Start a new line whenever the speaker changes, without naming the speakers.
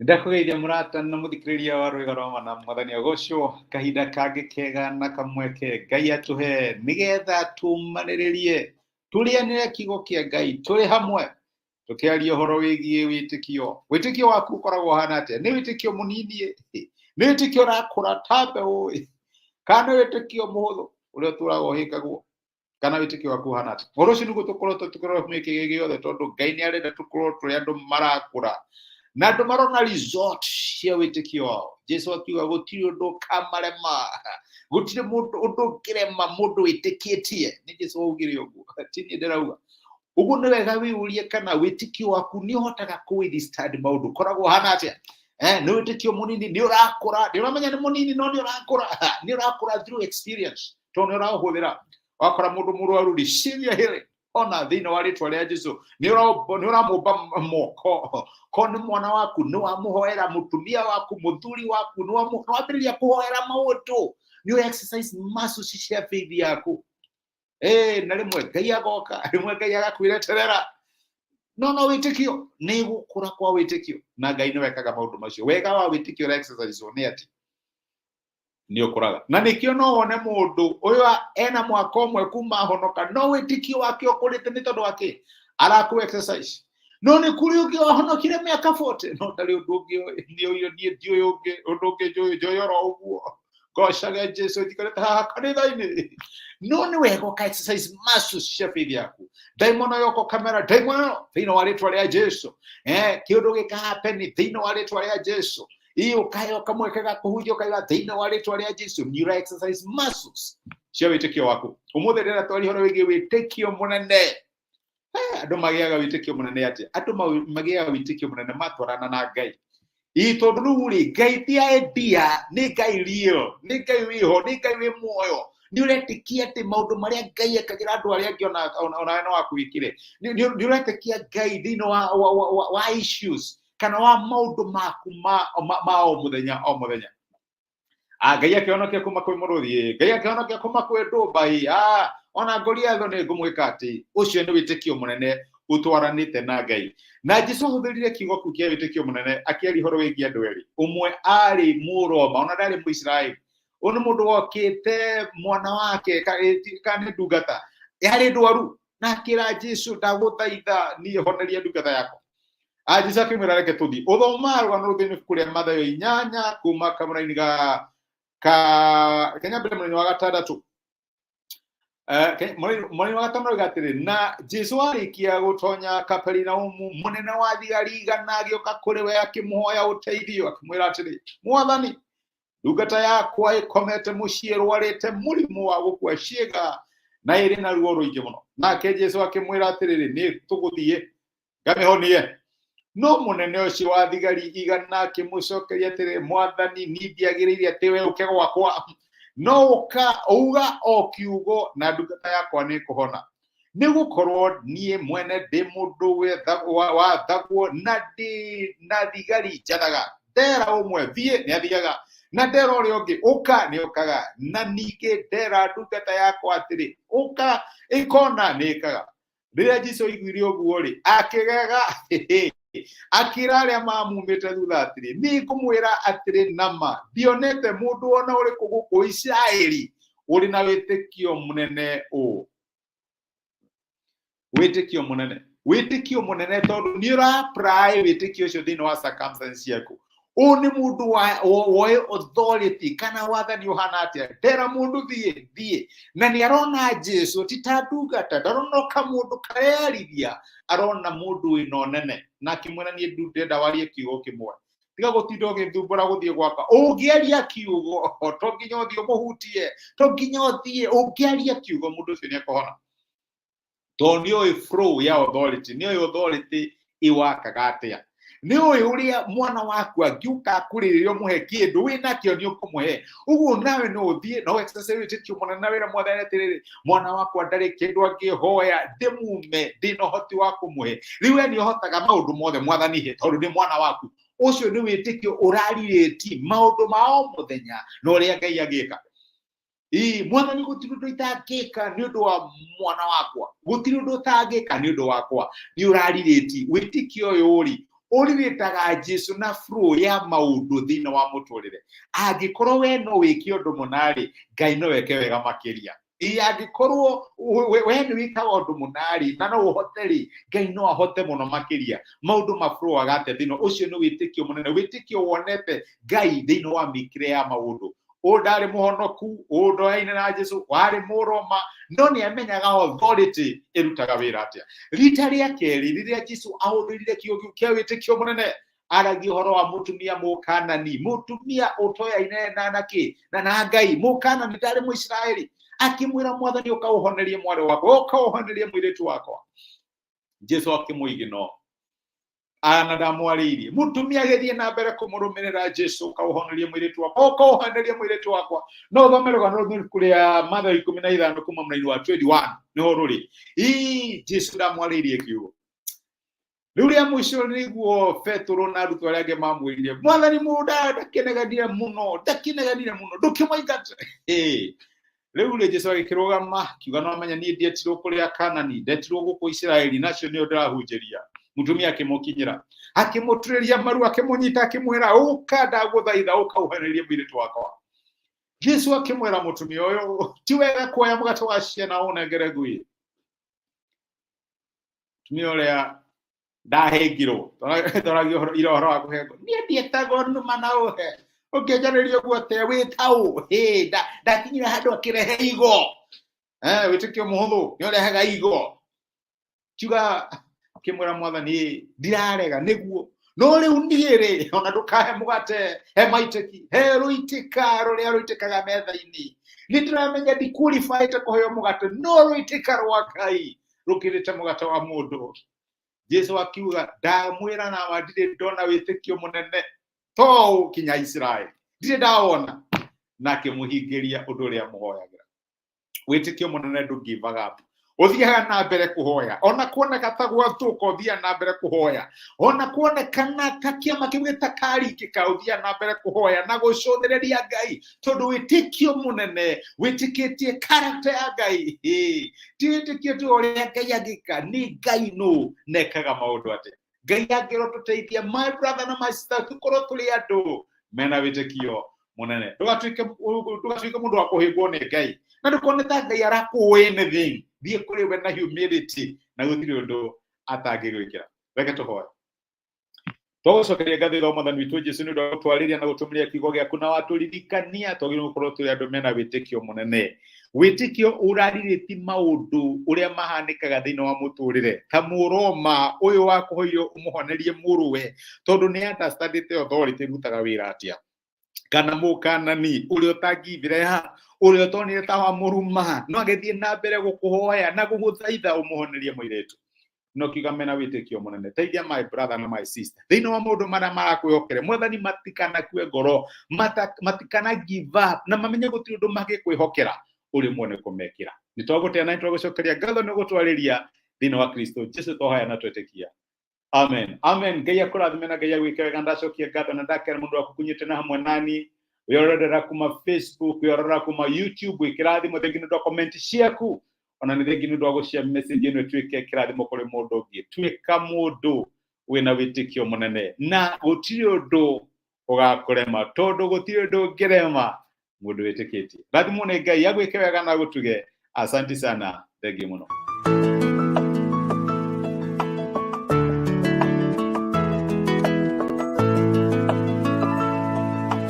Ndakugeithia murata na muthikiriria wa Rwĩga rwa Ma na Mwathani agocwo kahinda kangĩ kega na kamweke Ngai atuhe nigetha tumanĩrĩrie tũrĩanĩre kiugo kĩa Ngai tũrĩ hamwe tũkĩaria ũhoro wĩgiĩ wĩtĩkio. Wĩtĩkio waku ũkoragwo hana atĩa? Nĩ wĩtĩkio mũnini? Nĩ wĩtĩkio ũrakũra ta mbeũ? Kana nĩ wĩtĩkio mũhũthũ ũrĩa ũtũũraga ũhĩkagwo? Kana wĩtĩkio waku hana atĩa? Ũhoro ũcio nĩguo tũkorwo tũkĩrora mĩeke gĩothe tondũ Ngai nĩ arenda tũkorwo tũrĩ andũ marakũra na andũ marona result cia wĩtĩkio wao. Jesu akiuga gũtirĩ ũndũ kamarema, gũtirĩ mũndũ ũndũ ũngĩrema mũndũ wĩtĩkĩtie. Nĩ Jesu augire ũguo, ti niĩ ndĩrauga. Ũguo nĩ wega wĩyũrie kana wĩtĩkio waku nĩ ũhotaga kũ-withstand maũndũ. Ũkoragwo hana atĩa? Nĩ wĩtĩkio mũnini, nĩ ũrakũra, nĩ ũramenya nĩ mũnini no nĩ ũrakũra, nĩ ũrakũra through experience tondũ nĩ ũraũhũthĩra. Wakora mũndũ mũrwaru receive healing ona thĩinĩ wa rĩtwa rĩa Jesu, nĩ ũramũmba moko. Ko nĩ mwana waku nĩ wamũhoera, mũtumia waku, mũthuri waku nĩ wambĩrĩria kũhoera maũndũ, nĩ exercise muscles cia faith yaku. Na rĩmwe Ngai agoka, rĩmwe Ngai agakwĩra terera. No wĩtĩkio nĩ gũkũra kwa wĩtĩkio na Ngai nĩ wekaga maũndũ macio. Wega wa wĩtĩkio ũrĩa exercise nĩ atĩ nĩ ũkũraga. Na nĩkĩo no wone mũndũ ũyũ ena mwaka ũmwe kuma ahonoka, no wĩtĩkio wake ũkũrĩte nĩ tondũ wake arakũ exercise. No nĩ kũrĩ ũngĩ wahonokire mĩaka 40, no ndarĩ ũndũ ũngĩ niĩ ndiũĩ ũndũ ũngĩ njoĩ oro ũguo. Ngocaga Jesu njikarĩte haha kanitha-inĩ. No nĩ wega ũka exercise muscles cia faith yaku. Daimono yoko kamera, daimono thĩinĩ wa rĩtwa rĩa Jesu. Kĩũndũ gĩkahappen thĩinĩ wa rĩtwa rĩa Jesu. Ukayo kamweke ga kũhunjia ũkaiga thĩinĩ wa rĩtwa rĩa Jesu. Nĩ ũra exercise muscles cia wĩtĩkio waku. Ũmũthĩ ndĩrenda twarie ũhoro wĩgiĩ wĩtĩkio mũnene. Andũ magĩaga wĩtĩkio mũnene atĩa? Andũ magĩaga wĩtĩkio mũnene matwarana na Ngai. Tondũ rĩu rĩ, Ngai ti idea, nĩ Ngai real, nĩ Ngai wĩho, nĩ Ngai wĩ muoyo. Nĩ ũretĩkia atĩ maũndũ marĩa Ngai ekagĩra andũ arĩa angĩ ona no akwĩkire. Nĩ ũretĩkia Ngai thĩinĩ wa issues kana wa maũndũ maku ma o mũthenya o mũthenya. Ngai akĩhonokia kuma kwĩ mũrũthi, Ngai akĩhonokia kuma kwĩ ndũmba, ona Goliath nĩ ngũmwĩka atĩ. Ũcio nĩ wĩtĩkio mũnene ũtwaranĩte na Ngai. Na Jesu ahũthĩrire kiugo kĩu kĩa wĩtĩkio mũnene akĩaria ũhoro wĩgiĩ andũ erĩ. Ũmwe arĩ Mũroma, ona ndarĩ Mũisiraeli. Ũyũ nĩ mũndũ wokĩte mwana wake kana nĩ ndungata yarĩ ndwaru, na akĩra Jesu ndagũthaitha niĩ honeria ndungata yakwa. Jesu akĩmwĩra reke tũthiĩ. Ũthoma rũgano rũu thĩinĩ ibuku rĩa Mathayo 8 kuma kamũra-inĩ Kanyambĩrĩro wa 6. Mweri wa gatano gatĩrĩ, na Jesu arĩkia gũtonya Kaperinaumu, mũnene wa thigari igana agĩũka kũrĩ we akĩmũhoya ũteithio, akĩmwĩra atĩrĩ, Mwathani, ndungata yakwa ĩkomete mũciĩ rwarĩte mũrimũ wa gũkua ciĩga na ĩrĩ na ruo rũingĩ mũno. Nake Jesu akĩmwĩra atĩrĩ, nĩ tũgũthiĩ ngamĩhonie. No mũnene ũcio wa thigari igana akĩmũcokeria atĩrĩ, Mwathani, niĩ ndiagĩrĩire atĩ we ũke gwakwa, no uga o kiugo na ndungata yakwa nĩ kũhona. Nĩ gũkorwo niĩ mwene ndĩ mũndũ wathagwo na ndĩ na thigari njathaga. Ndera ũmwe thiĩ nĩ athiaga, na ndera ũrĩa ũngĩ ũka nĩ ũkaga, na ningĩ ndera ndungata yakwa atĩrĩ ũka ĩkona nĩ ĩkaga. Rĩrĩa Jesu aiguire ũguo rĩ, akĩgega akĩra arĩa mamumĩte thutha atĩrĩ, nĩ ngũmwĩra atĩrĩ nama, ndionete mũndũ ona ũrĩkũ gũkũ Isiraeli ũrĩ na wĩtĩkio mũnene ũũ. Wĩtĩkio mũnene, wĩtĩkio mũnene tondũ nĩ ũra-apply wĩtĩkio ũcio thĩinĩ wa circumstances ciaku. Ũũ nĩ mũndũ woĩ authority kana wathani ũhana atĩa. Ndera mũndũ thiĩ, na nĩ arona Jesu ti ta ndungata, ndarona kamũndũ kareyarithia, arona mũndũ wĩna ũnene, na akĩmwĩra niĩ ndenda warie kiugo kĩmwe, tiga gũtinda ũgĩthumbũra gũthiĩ gwaka. Ũngĩaria kiugo to nginya ũthiĩ ũmũhutie, to nginya ũthiĩ, ũngĩaria kiugo mũndũ ũcio nĩ ekũhona. Tondũ nĩ ũĩ flow ya authority, nĩ ũĩ authority ĩwakaga atĩa. Nĩ ũĩ ũrĩa mwana waku angiũka kũrĩrĩria ũmũhe kĩndũ wĩnakĩo nĩ ũkũmũhe. Ũguo nawe no ũthiĩ no exercise wĩtĩkio mũnene na wĩra Mwathani atĩrĩrĩ, mwana wakwa ndarĩ kĩndũ angĩhoya ndĩmume ndĩna ũhoti wa kũmũhe. Rĩu we nĩ ũhotaga maũndũ mothe Mwathani he tondũ nĩ mwana waku. Ũcio nĩ wĩtĩkio ũrarirĩti maũndũ ma o mũthenya na ũrĩa Ngai agĩka. Mwathani gũtirĩ ũndũ itangĩka nĩ ũndũ wa mwana wakwa, gũtirĩ ũndũ ũtangĩka nĩ ũndũ wakwa. Nĩ ũrarirĩti wĩtĩkio ũyũ rĩ uriritaga Jesu na flow ya maundu thina wa muturire angikorwo we no wiki undu munari Ngai no weke wega makiria angikorwo we ni wikaga undu munari na no uhoteri Ngai no ahote muno makiria maundu maflow agate thina ucio ni witikio munene witikio wonete Ngai thina wa mikire ya maundu ndari muhonoku ndoaine na Jesu wari muroma no ni amenyaga authority irutaga wira atia rita ria keri riria Jesu ahuthirire kiugo kia witikio munene aragi horo wa mutumia mukanani mutumia utoyaine na naki na Ngai mukanani ndari muisraeli akimwira mwathani ukauhonerie mwari wako ukauhonerie mwiritu wako Jesu akimuigino ana ndamwaririe mutumia gethie na mbere kumurumirira Jesu ukauhonerie mwiritu wako ukauhonerie mwiritu wako no thomerwa no kuria Mathayo 15 kuma mraini wa 21 niho ruri Jesu ndamwaririe kiugo Luria mwisho niguo Petro na arutwo aria ange mamwiririe mwathani muda ndakineganire muno ndukimwaingata Riu Jesu agikirugama kiuga no amenya nie ndietirwo kuria Kanani ndetirwo guku Isiraeli nacio nio ndirahunjeria mutumia akimukinyira akimuturiria maru akimunyita akimwira uka ndaguthaitha ukauhanerie mwiritu wakwa Jesu akimwira mutumia uyu ti wega kuoya mugate wa ciana unengere ngui mutumia uria ndahengirwo toragio irohoro wa kuhengo nie ndietagwo numa na uhe ukijaririo guote witau ndakinyira handu akirehe igo witikio muhuthu ni urehaga igo kiuga kimwira mwathani ndirarega niguo no riu niire ona ndukahe mugate he maiteki he ruitika ruria ruitikaga metha-ini nindiramenya ndi qualified kuheo mugate no ruitika rwa Ngai rukirite mugate wa mundu Jesu akiuga ndamwira na wadire ndona witikio munene to kinya Israeli ndire ndaona nake muhingiria undu uria muhoyagira witikio munene ndu give up uthiaga na mbere kuhoya ona kuoneka ta gwatuka uthia na mbere kuhoya ona kuonekana takiama kimwita karikika uthia na mbere kuhoya na gucothereria Ngai tondu witikio munene witikitie character ya Ngai titikio tu uria Ngai agika ni Ngai no nekaga maundu ate Ngai angiro tuteithia my brother na my sister tukorwo tuli andu mena witikio munene ndugatuike mundu wa kuhingwo ni Ngai na ndukoneta Ngai arakuwe anything thie kuri we na humility na gutiri undu atangigwikira reke tuhoya tugucokeria ngathi tho mwathani witu Jesu ni undu twariria na gutumiria kiugo giaku na waturirikania twagire gukorwo turi andu mena witikio munene witikio uraririti maundu uria mahanikaga thiini wa muturire ta muroma uyu wa kuhoyo umuhonerie muruwe tondu ni understandite authority rutaga wira atia kana mukanani uria utangithire ya uria tonire ta wa muruma no agethie na mbere gukuhoya na guguthaitha umuhonerie mwiritu no kiuga mena witikio munene teithia my brother na my sister thiini wa mundu maria marakwihokere mwathani matikana kue ngoro matikana give up na mamenye gutiri undu magikwihokera uri muone kumekira nitwaguteana nitwagucokeria ngatho ni gutwariria thiini wa Kristo Jesu twahoya na twetikia amen amen Ngai akurathime na Ngai agwike wega ndacokia ngatho na ndakera mundu akukunyite na hamwe nani wiororera kuma Facebook wiororera kuma YouTube wikirathimo thengine ndo comment ciaku ona ni thengine ndo gucia message ino twike kirathimo kuri mundu ungi twika mundu wina witikio munene na gutiri undu ugakurema tondu gutiri undu ngirema mundu witikitie rathimo ni Ngai agwike wega na gutuge asante sana thengio muno